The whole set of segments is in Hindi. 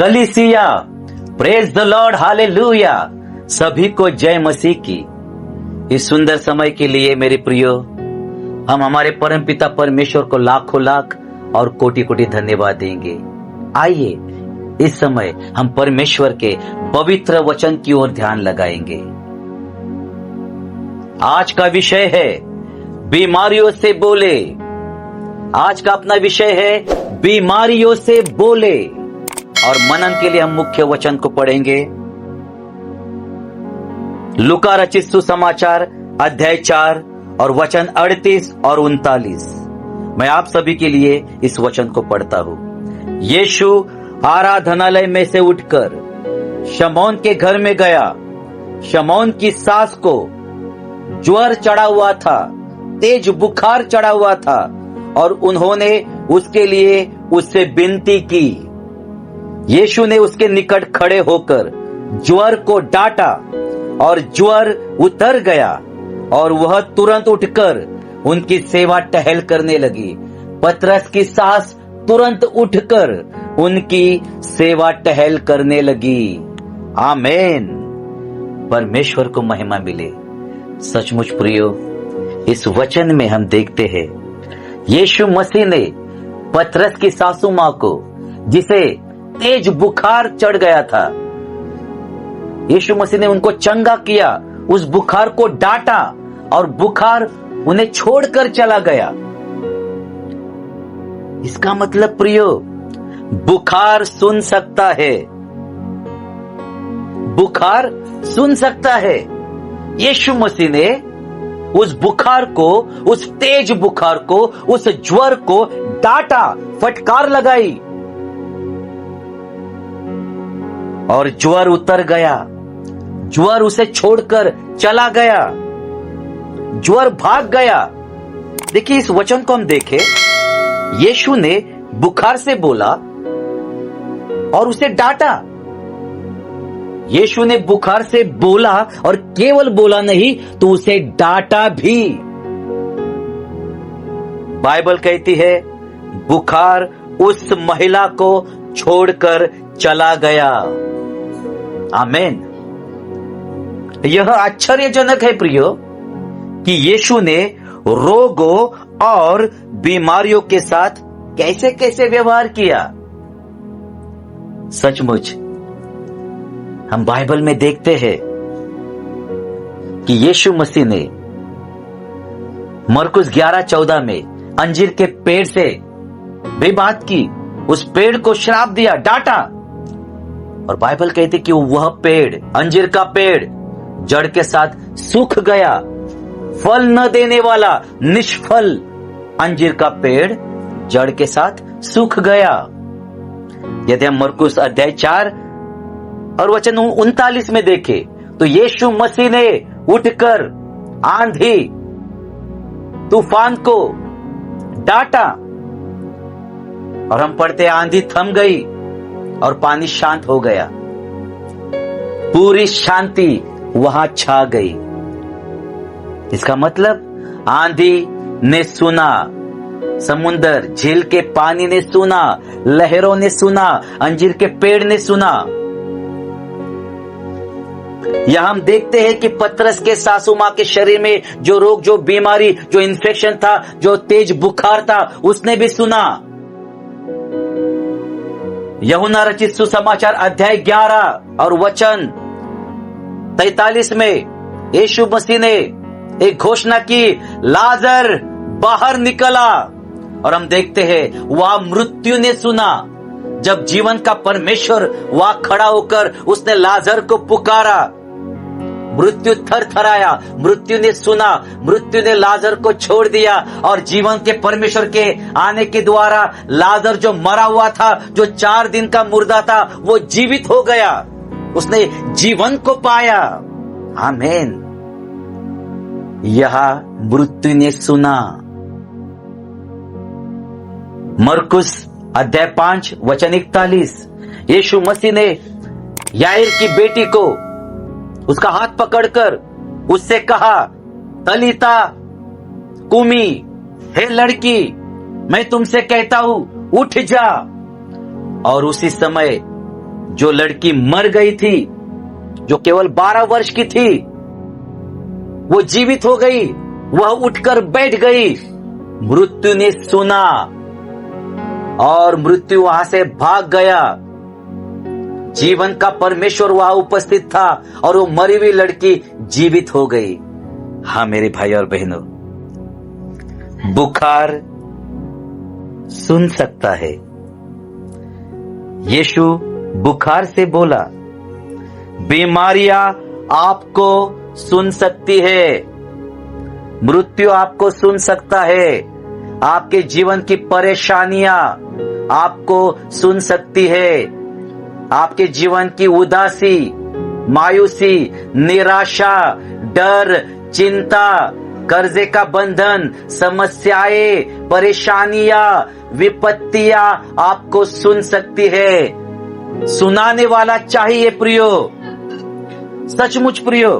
कलीसिया, प्रेज द लॉर्ड, हालेलुया। सभी को जय मसीह की। इस सुंदर समय के लिए मेरे प्रियो, हम हमारे परम पिता परमेश्वर को लाखों लाख और कोटि कोटि धन्यवाद देंगे। आइए इस समय हम परमेश्वर के पवित्र वचन की ओर ध्यान लगाएंगे। आज का विषय है बीमारियों से बोले। आज का अपना विषय है बीमारियों से बोले, और मनन के लिए हम मुख्य वचन को पढ़ेंगे। लूका रचित सुसमाचार अध्याय 4 और वचन 38 और 39। मैं आप सभी के लिए इस वचन को पढ़ता हूं। यीशु आराधनालय में से उठकर शमौन के घर में गया। शमौन की सास को ज्वर चढ़ा हुआ था, तेज बुखार चढ़ा हुआ था, और उन्होंने उसके लिए उससे विनती की। यीशु ने उसके निकट खड़े होकर ज्वर को डांटा और ज्वर उतर गया, और वह तुरंत उठकर उनकी सेवा टहल करने लगी। पतरस की सास तुरंत उठकर उनकी सेवा टहल करने लगी। आमीन। परमेश्वर को महिमा मिले। सचमुच प्रियो, इस वचन में हम देखते हैं यीशु मसीह ने पतरस की सासू मां को, जिसे तेज बुखार चढ़ गया था, यीशु मसीह ने उनको चंगा किया, उस बुखार को डांटा और बुखार उन्हें छोड़कर चला गया। इसका मतलब प्रियो, बुखार सुन सकता है, बुखार सुन सकता है। यीशु मसीह ने उस बुखार को, उस तेज बुखार को, उस ज्वर को डांटा, फटकार लगाई, और ज्वर उतर गया। ज्वर उसे छोड़कर चला गया, ज्वर भाग गया। देखिए, इस वचन को हम देखें। यीशु ने बुखार से बोला और उसे डांटा। यीशु ने बुखार से बोला, और केवल बोला नहीं तो उसे डांटा भी। बाइबल कहती है बुखार उस महिला को छोड़कर चला गया। आमीन। यह आश्चर्यजनक है प्रियो कि यीशु ने रोगों और बीमारियों के साथ कैसे कैसे व्यवहार किया। सचमुच हम बाइबल में देखते हैं कि यीशु मसीह ने मरकुस 11:14 में अंजीर के पेड़ से भी बात की, उस पेड़ को श्राप दिया, डांटा, और बाइबल कहती कि वह पेड़, अंजीर का पेड़, जड़ के साथ सूख गया। फल न देने वाला निष्फल अंजीर का पेड़ जड़ के साथ सूख गया। यदि हम मरकुस अध्याय 4 और वचन 39 में देखें तो यीशु मसीह ने उठकर आंधी तूफान को डांटा, और हम पढ़ते आंधी थम गई और पानी शांत हो गया। पूरी शांति वहां छा गई। इसका मतलब आंधी ने सुना, समुंदर झील के पानी ने सुना, लहरों ने सुना, अंजीर के पेड़ ने सुना। यहां हम देखते हैं कि पतरस के सासू मां के शरीर में जो रोग, जो बीमारी, जो इन्फेक्शन था, जो तेज बुखार था, उसने भी सुना। यूहन्ना रचित सुसमाचार अध्याय 11 और वचन 43 में यीशु मसीह ने एक घोषणा की, लाजर बाहर निकला। और हम देखते हैं वह मृत्यु ने सुना। जब जीवन का परमेश्वर वहां खड़ा होकर उसने लाजर को पुकारा, मृत्यु थरथराया, मृत्यु ने सुना, मृत्यु ने लाजर को छोड़ दिया, और जीवन के परमेश्वर के आने के द्वारा लाजर जो मरा हुआ था, जो 4 दिन का मुर्दा था, वो जीवित हो गया। उसने जीवन को पाया। आमीन। यह मृत्यु ने सुना। मरकुस अध्याय 5 वचन 41, यीशु मसीह ने याईर की बेटी को उसका हाथ पकड़कर उससे कहा, तलीता कुमी, हे लड़की, मैं तुमसे कहता हूं उठ जा। और उसी समय जो लड़की मर गई थी, जो केवल 12 वर्ष की थी, वो जीवित हो गई, वह उठकर बैठ गई। मृत्यु ने सुना और मृत्यु वहां से भाग गया। जीवन का परमेश्वर वहां उपस्थित था और वो मरी हुई लड़की जीवित हो गई। हाँ मेरे भाई और बहनों, बुखार सुन सकता है। यीशु बुखार से बोला, बीमारियां आपको सुन सकती है, मृत्यु आपको सुन सकता है, आपके जीवन की परेशानियां आपको सुन सकती है, आपके जीवन की उदासी, मायूसी, निराशा, डर, चिंता, कर्जे का बंधन, समस्याएं, परेशानियां, विपत्तियां आपको सुन सकती है। सुनाने वाला चाहिए प्रियो, सचमुच प्रियो।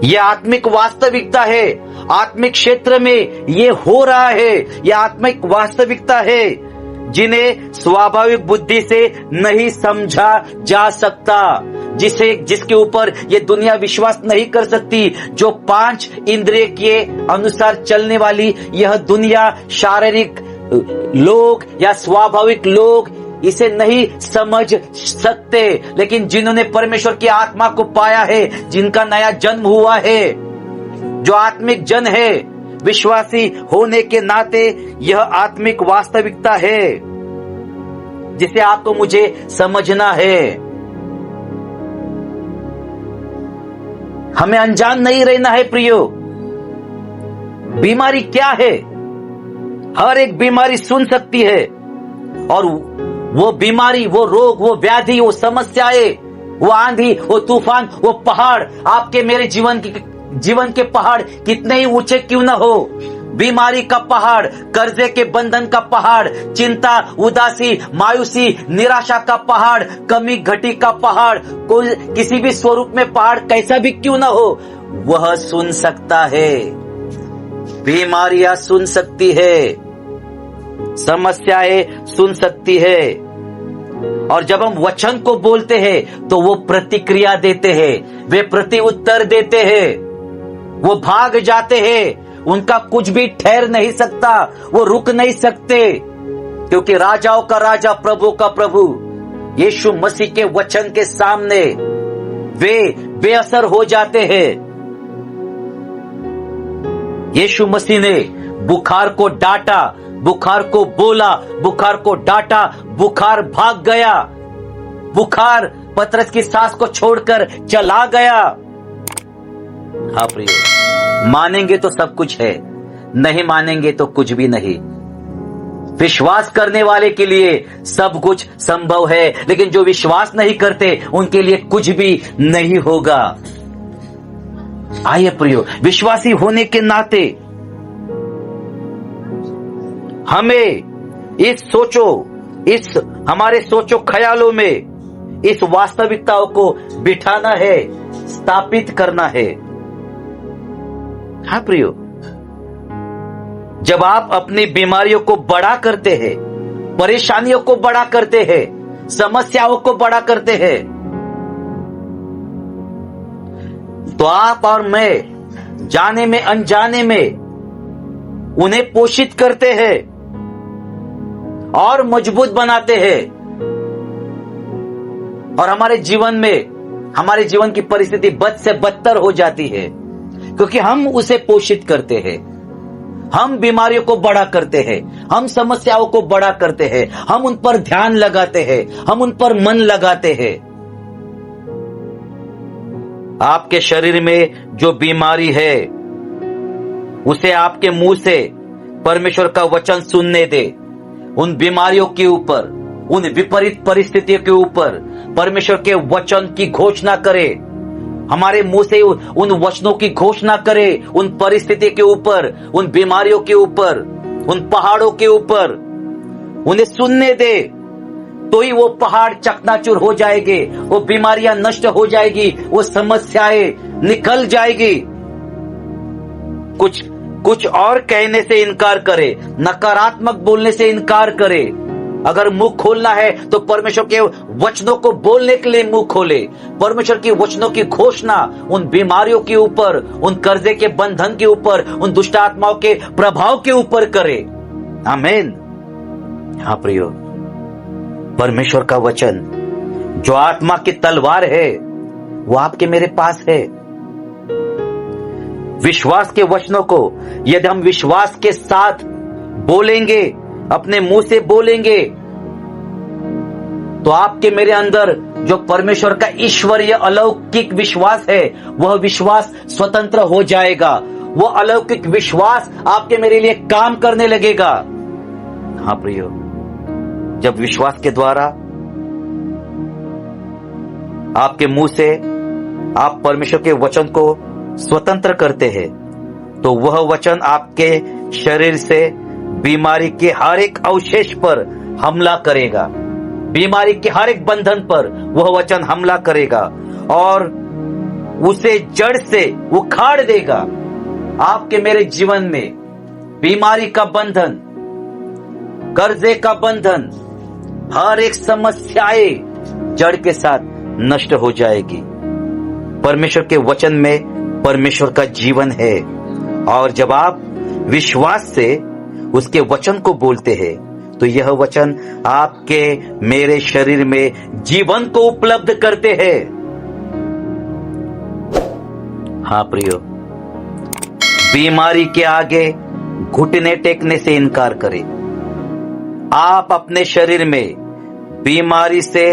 यह आत्मिक वास्तविकता है, आत्मिक क्षेत्र में ये हो रहा है, यह आत्मिक वास्तविकता है जिन्हें स्वाभाविक बुद्धि से नहीं समझा जा सकता, जिसके ऊपर ये दुनिया विश्वास नहीं कर सकती। जो 5 इंद्रिय के अनुसार चलने वाली यह दुनिया, शारीरिक लोग या स्वाभाविक लोग इसे नहीं समझ सकते, लेकिन जिन्होंने परमेश्वर की आत्मा को पाया है, जिनका नया जन्म हुआ है, जो आत्मिक जन है, विश्वासी होने के नाते यह आत्मिक वास्तविकता है जिसे आपको मुझे समझना है। हमें अनजान नहीं रहना है प्रियो। बीमारी क्या है? हर एक बीमारी सुन सकती है, और वो बीमारी, वो रोग, वो व्याधि, वो समस्याएं, वो आंधी, वो तूफान, वो पहाड़, आपके मेरे जीवन के पहाड़ कितने ही ऊंचे क्यों ना हो, बीमारी का पहाड़, कर्जे के बंधन का पहाड़, चिंता, उदासी, मायूसी, निराशा का पहाड़, कमी घटी का पहाड़, कोई किसी भी स्वरूप में पहाड़ कैसा भी क्यों ना हो, वह सुन सकता है। बीमारियां सुन सकती है, समस्याएं सुन सकती है। और जब हम वचन को बोलते हैं तो वो प्रतिक्रिया देते हैं, वे प्रति उत्तर देते हैं, वो भाग जाते हैं, उनका कुछ भी ठहर नहीं सकता, वो रुक नहीं सकते, क्योंकि राजाओं का राजा, प्रभु का प्रभु यीशु मसीह के वचन के सामने वे बेअसर हो जाते हैं। यीशु मसीह ने बुखार को डांटा, बुखार को बोला, बुखार को डांटा, बुखार भाग गया, बुखार पतरस की सांस को छोड़कर चला गया। हाँ प्रियो, मानेंगे तो सब कुछ है, नहीं मानेंगे तो कुछ भी नहीं। विश्वास करने वाले के लिए सब कुछ संभव है, लेकिन जो विश्वास नहीं करते उनके लिए कुछ भी नहीं होगा। आइए प्रियो, विश्वासी होने के नाते हमें इस हमारे सोचो ख्यालों में इस वास्तविकताओं को बिठाना है, स्थापित करना है। हाँ प्रियो, जब आप अपनी बीमारियों को बड़ा करते हैं, परेशानियों को बड़ा करते हैं, समस्याओं को बड़ा करते हैं, तो आप और मैं जाने में अनजाने में उन्हें पोषित करते हैं और मजबूत बनाते हैं, और हमारे जीवन की परिस्थिति बद से बदतर हो जाती है, क्योंकि हम उसे पोषित करते हैं। हम बीमारियों को बड़ा करते हैं, हम समस्याओं को बड़ा करते हैं, हम उन पर ध्यान लगाते हैं, हम उन पर मन लगाते हैं। आपके शरीर में जो बीमारी है उसे आपके मुंह से परमेश्वर का वचन सुनने दे। उन बीमारियों के ऊपर, उन विपरीत परिस्थितियों के ऊपर परमेश्वर के वचन की घोषणा करे। हमारे मुंह से उन वचनों की घोषणा करे, उन परिस्थिति के ऊपर, उन बीमारियों के ऊपर, उन पहाड़ों के ऊपर उन्हें सुनने दे, तो ही वो पहाड़ चकनाचूर हो जाएंगे, वो बीमारियां नष्ट हो जाएगी, वो समस्याएं निकल जाएगी। कुछ और कहने से इनकार करे, नकारात्मक बोलने से इनकार करे, अगर मुंह खोलना है तो परमेश्वर के वचनों को बोलने के लिए मुंह खोले। परमेश्वर की वचनों की घोषणा उन बीमारियों के ऊपर, उन कर्जे के बंधन के ऊपर, उन दुष्ट आत्माओं के प्रभाव के ऊपर करे। आमीन। हाँ प्रियो, परमेश्वर का वचन जो आत्मा की तलवार है वो आपके मेरे पास है। विश्वास के वचनों को यदि हम विश्वास के साथ बोलेंगे, अपने मुंह से बोलेंगे, तो आपके मेरे अंदर जो परमेश्वर का ईश्वरीय अलौकिक विश्वास है वह विश्वास स्वतंत्र हो जाएगा। वो अलौकिक विश्वास आपके मेरे लिए काम करने लगेगा। हाँ प्रियो, जब विश्वास के द्वारा आपके मुंह से आप परमेश्वर के वचन को स्वतंत्र करते हैं तो वह वचन आपके शरीर से बीमारी के हर एक अवशेष पर हमला करेगा। बीमारी के हर एक बंधन पर वह वचन हमला करेगा और उसे जड़ से उखाड़ देगा। आपके मेरे जीवन में बीमारी का बंधन, कर्जे का बंधन, हर एक समस्याएं जड़ के साथ नष्ट हो जाएगी। परमेश्वर के वचन में परमेश्वर का जीवन है और जब आप विश्वास से उसके वचन को बोलते हैं तो यह वचन आपके मेरे शरीर में जीवन को उपलब्ध करते हैं। हाँ प्रियो, बीमारी के आगे घुटने टेकने से इनकार करें। आप अपने शरीर में बीमारी से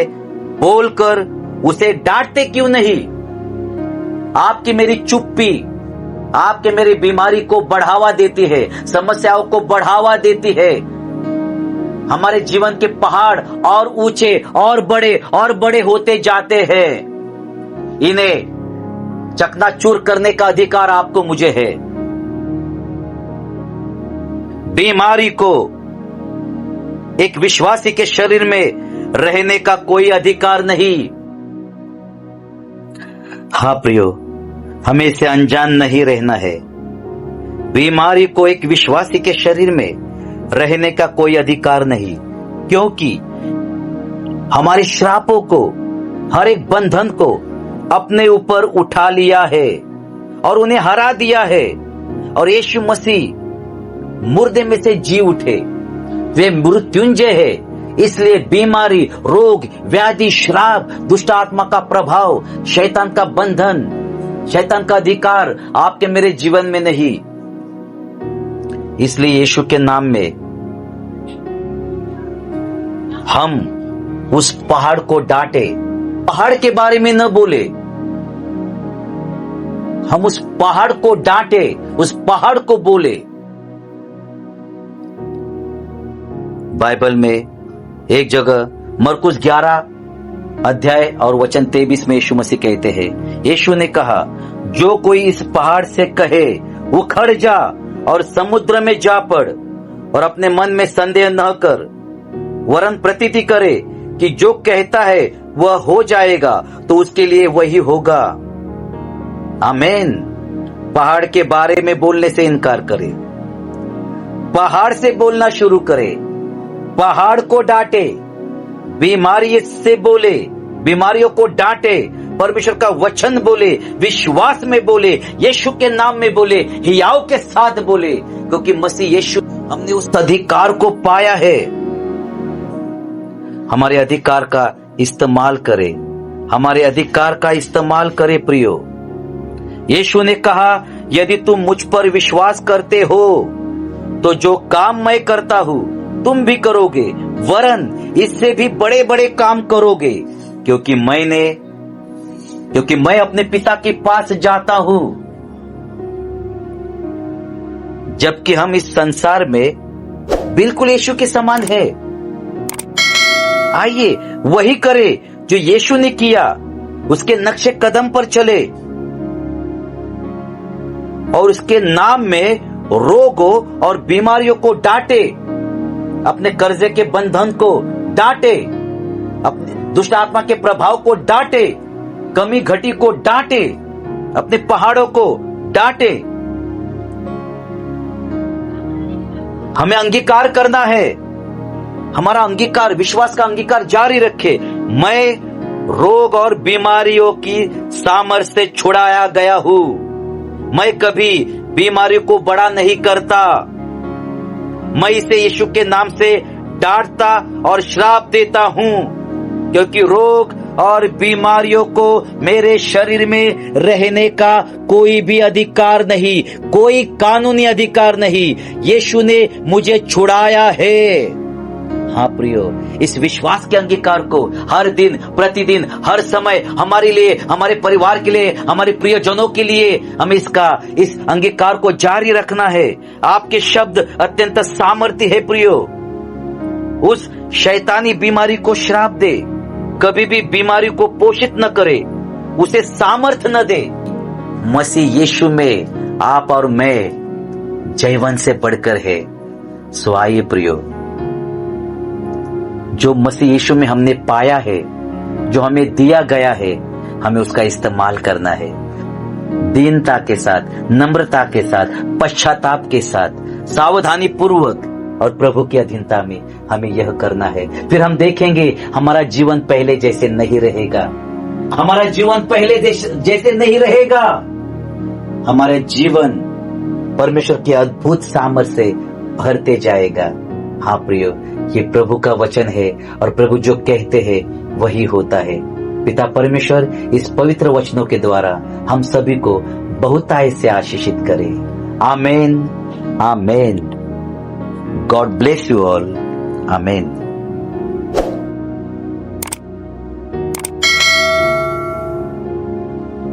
बोलकर उसे डांटते क्यों नहीं? आपकी मेरी चुप्पी आपके मेरी बीमारी को बढ़ावा देती है, समस्याओं को बढ़ावा देती है। हमारे जीवन के पहाड़ और ऊंचे और बड़े होते जाते हैं। इन्हें चकनाचूर करने का अधिकार आपको मुझे है। बीमारी को एक विश्वासी के शरीर में रहने का कोई अधिकार नहीं। हाँ प्रियो, हमें इसे अनजान नहीं रहना है। बीमारी को एक विश्वासी के शरीर में रहने का कोई अधिकार नहीं, क्योंकि हमारे श्रापों को, हर एक बंधन को अपने ऊपर उठा लिया है और उन्हें हरा दिया है। और यीशु मसीह मुर्दे में से जी उठे, वे मृत्युंजय है। इसलिए बीमारी, रोग, व्याधि, श्राप, दुष्ट आत्मा का प्रभाव, शैतान का बंधन, शैतान का अधिकार आपके मेरे जीवन में नहीं। इसलिए यीशु के नाम में हम उस पहाड़ को डांटे, पहाड़ के बारे में न बोले। हम उस पहाड़ को डांटे, उस पहाड़ को बोले। बाइबल में एक जगह मरकुस 11 अध्याय और वचन 23 में यीशु मसीह कहते हैं, यीशु ने कहा, जो कोई इस पहाड़ से कहे उखड़ जा और समुद्र में जा पड़ और अपने मन में संदेह न कर, वरन प्रतीति करे कि जो कहता है वह हो जाएगा, तो उसके लिए वही होगा। आमीन। पहाड़ के बारे में बोलने से इनकार करे, पहाड़ से बोलना शुरू करे, पहाड़ को डांटे, बीमारी से बोले, बीमारियों को डांटे, परमेश्वर का वचन बोले, विश्वास में बोले, यीशु के नाम में बोले, हियाव के साथ बोले, क्योंकि मसीह यीशु, हमने उस अधिकार को पाया है। हमारे अधिकार का इस्तेमाल करें, हमारे अधिकार का इस्तेमाल करें प्रियो। यीशु ने कहा, यदि तुम मुझ पर विश्वास करते हो तो जो काम मैं करता हूं तुम भी करोगे, वरन इससे भी बड़े बड़े काम करोगे, क्योंकि मैं अपने पिता के पास जाता हूं। जबकि हम इस संसार में बिल्कुल यीशु के समान है। आइए वही करें जो यीशु ने किया, उसके नक्शे कदम पर चले और उसके नाम में रोगों और बीमारियों को डांटे, अपने कर्जे के बंधन को डांटे, अपने दुष्ट आत्मा के प्रभाव को डांटे, कमी घटी को डांटे, अपने पहाड़ों को डांटे। हमें अंगीकार करना है हमारा अंगीकार, विश्वास का अंगीकार जारी रखे। मैं रोग और बीमारियों की सामर्थ्य से छुड़ाया गया हूं। मैं कभी बीमारी को बड़ा नहीं करता। मैं इसे यीशु के नाम से डांटता और श्राप देता हूं, क्योंकि रोग और बीमारियों को मेरे शरीर में रहने का कोई भी अधिकार नहीं, कोई कानूनी अधिकार नहीं। यीशु ने मुझे छुड़ाया है। हाँ प्रियो, इस विश्वास के अंगीकार को हर दिन, प्रतिदिन, हर समय हमारे लिए, हमारे परिवार के लिए, हमारे प्रियजनों के लिए हमें इस अंगीकार को जारी रखना है। आपके शब्द अत्यंत सामर्थ्य है प्रियो। उस शैतानी बीमारी को श्राप दे, कभी भी बीमारी को पोषित न करे, उसे सामर्थ्य न दे। मसीह यीशु में आप और मैं जीवन से बढ़कर है। सो आइए प्रियो, जो मसीह यीशु में हमने पाया है, जो हमें दिया गया है, हमें उसका इस्तेमाल करना है। दीनता के साथ, नम्रता के साथ, पश्चाताप के साथ, सावधानी पूर्वक और प्रभु की अधीनता में हमें यह करना है। फिर हम देखेंगे हमारा जीवन पहले जैसे नहीं रहेगा। हमारा जीवन पहले जैसे नहीं रहेगा। हमारा जीवन परमेश्वर के अद्भुत सामर्थ्य से भरते जाएगा। हाँ प्रियो, ये प्रभु का वचन है और प्रभु जो कहते हैं वही होता है। पिता परमेश्वर इस पवित्र वचनों के द्वारा हम सभी को बहुतायत से आशीषित करे। Amen, amen. God bless you all. Amen.